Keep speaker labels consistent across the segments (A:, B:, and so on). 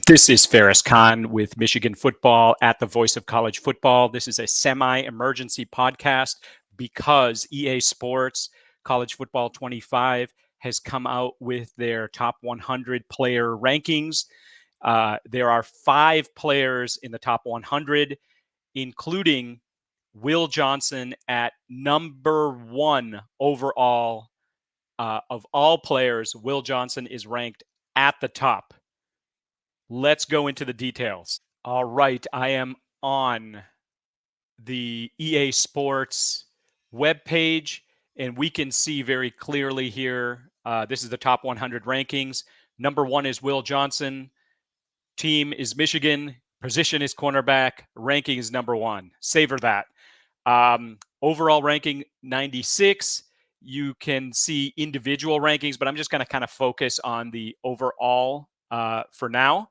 A: This is Farris Khan with Michigan Football at the Voice of College Football. This is a semi-emergency podcast because EA Sports College Football 25 has come out with their top 100 player rankings. There are 5 players in the top 100, including Will Johnson at number 1 overall. Of all players, Will Johnson is ranked at the top. Let's go into the details. All right, I am on the EA Sports webpage, and we can see very clearly here, this is the top 100 rankings. Number 1 is Will Johnson. Team is Michigan. Position is cornerback. Ranking is number 1. Savor that. Overall ranking, 96. You can see individual rankings, but I'm just going to kind of focus on the overall for now.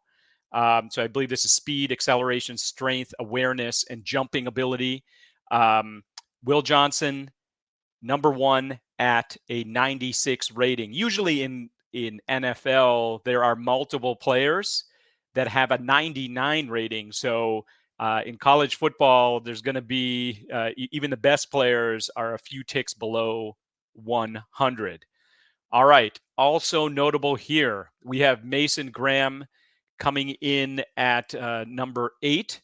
A: So I believe this is speed, acceleration, strength, awareness, and jumping ability. Will Johnson, number 1 at a 96 rating. Usually in NFL, there are multiple players that have a 99 rating. So in college football, there's going to be, even the best players are a few ticks below 100. All right. Also notable here, we have Mason Graham coming in at number 8.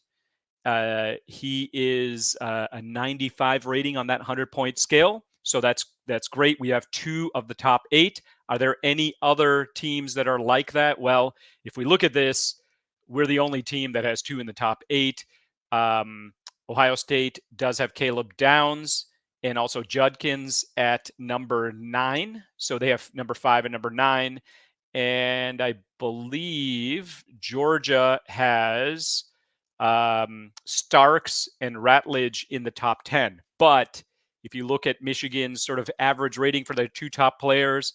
A: He is a 95 rating on that 100-point scale. So that's great. We have 2 of the top 8. Are there any other teams that are like that? Well, if we look at this, we're the only team that has 2 in the top 8. Ohio State does have Caleb Downs and also Judkins at number 9. So they have number 5 and number 9. And I believe Georgia has Starks and Ratledge in the top 10. But if you look at Michigan's sort of average rating for their 2 top players,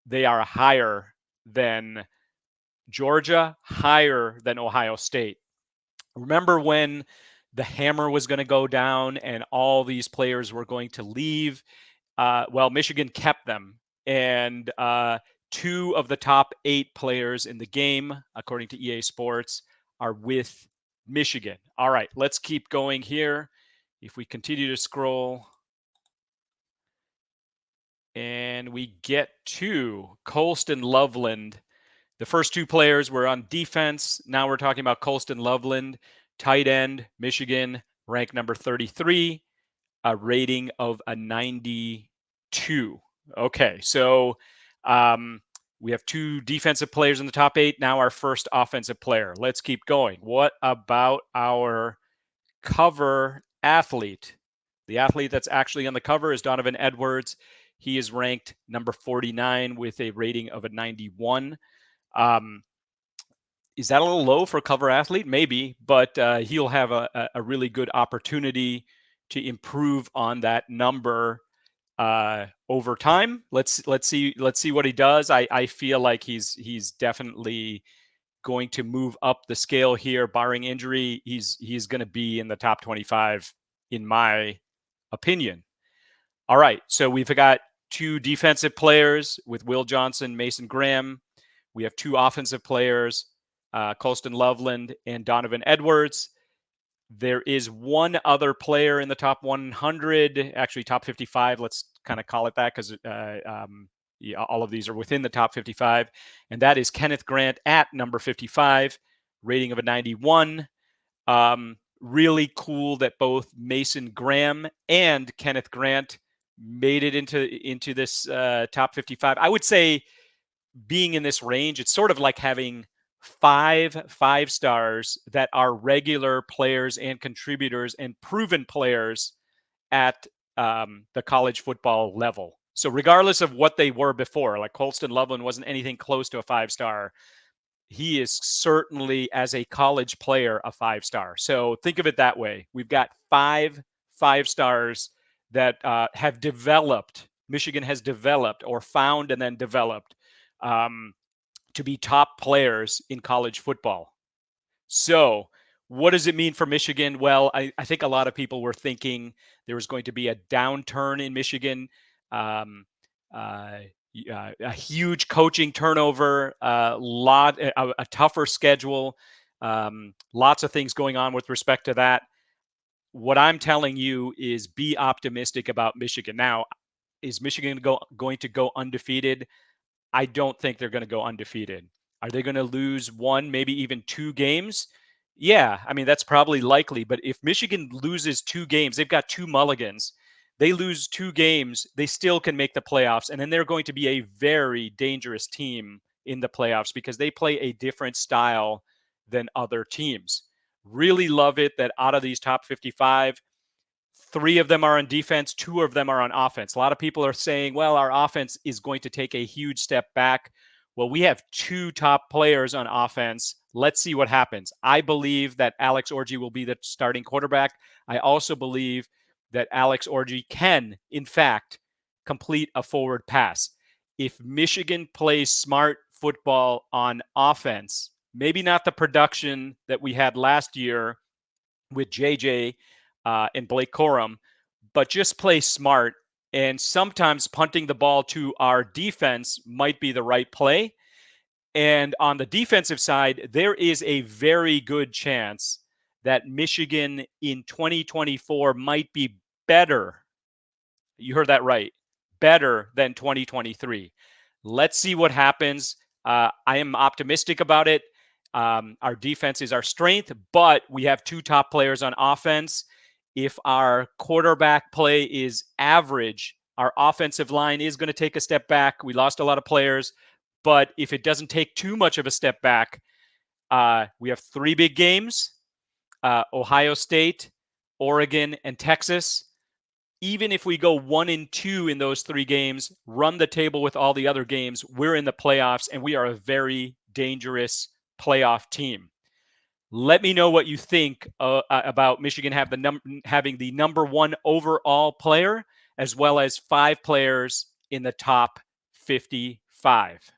A: they are higher than Georgia, higher than Ohio State. Remember when the hammer was going to go down and all these players were going to leave? Well, Michigan kept them. And 2 of the top 8 players in the game, according to EA Sports, are with Michigan. All right, let's keep going here. If we continue to scroll, and we get to Colston Loveland. The first 2 players were on defense. Now we're talking about Colston Loveland, tight end, Michigan, ranked number 33, a rating of a 92. Okay, so we have 2 defensive players in the top 8. Now our first offensive player. Let's keep going. What about our cover athlete? The athlete that's actually on the cover is Donovan Edwards. He is ranked number 49 with a rating of a 91. Is that a little low for a cover athlete? Maybe, but he'll have a really good opportunity to improve on that number over time. Let's see what he does. I feel like he's definitely going to move up the scale here, barring injury. He's going to be in the top 25 in my opinion. All right, so we've got 2 defensive players with Will Johnson, Mason Graham. We have 2 offensive players, Colston Loveland and Donovan Edwards. There is 1 other player in the top 100, actually top 55. Let's kind of call it that because all of these are within the top 55. And that is Kenneth Grant at number 55, rating of a 91. Really cool that both Mason Graham and Kenneth Grant made it into this top 55. I would say being in this range, it's sort of like having 5 5-stars that are regular players and contributors and proven players at the college football level. So regardless of what they were before, like Colston Loveland wasn't anything close to a 5-star. He is certainly, as a college player, a 5-star. So think of it that way. We've got 5 5-stars that have developed, Michigan has developed or found and then developed to be top players in college football. So what does it mean for Michigan? Well, I think a lot of people were thinking there was going to be a downturn in Michigan. A huge coaching turnover, a tougher schedule, lots of things going on with respect to that. What I'm telling you is be optimistic about Michigan. Now, is Michigan going to go undefeated? I don't think they're going to go undefeated. Are they going to lose one, maybe even two games? Yeah, I mean, that's probably likely. But if Michigan loses two games, they've got two mulligans. They lose two games, they still can make the playoffs. And then they're going to be a very dangerous team in the playoffs because they play a different style than other teams. Really love it that out of these top 55, 3 of them are on defense, 2 of them are on offense. A lot of people are saying, well, our offense is going to take a huge step back. Well, we have 2 top players on offense. Let's see what happens. I believe that Alex Orji will be the starting quarterback. I also believe that Alex Orji can, in fact, complete a forward pass. If Michigan plays smart football on offense, maybe not the production that we had last year with JJ and Blake Corum, but just play smart. And sometimes punting the ball to our defense might be the right play. And on the defensive side, there is a very good chance that Michigan in 2024 might be better. You heard that right. Better than 2023. Let's see what happens. I am optimistic about it. Our defense is our strength, but we have 2 top players on offense. If our quarterback play is average, our offensive line is going to take a step back. We lost a lot of players, but if it doesn't take too much of a step back, we have 3 big games, Ohio State, Oregon, and Texas. Even if we go 1-2 in those 3 games, run the table with all the other games, we're in the playoffs, and we are a very dangerous playoff team. Let me know what you think about Michigan having the number 1 overall player, as well as 5 players in the top 55.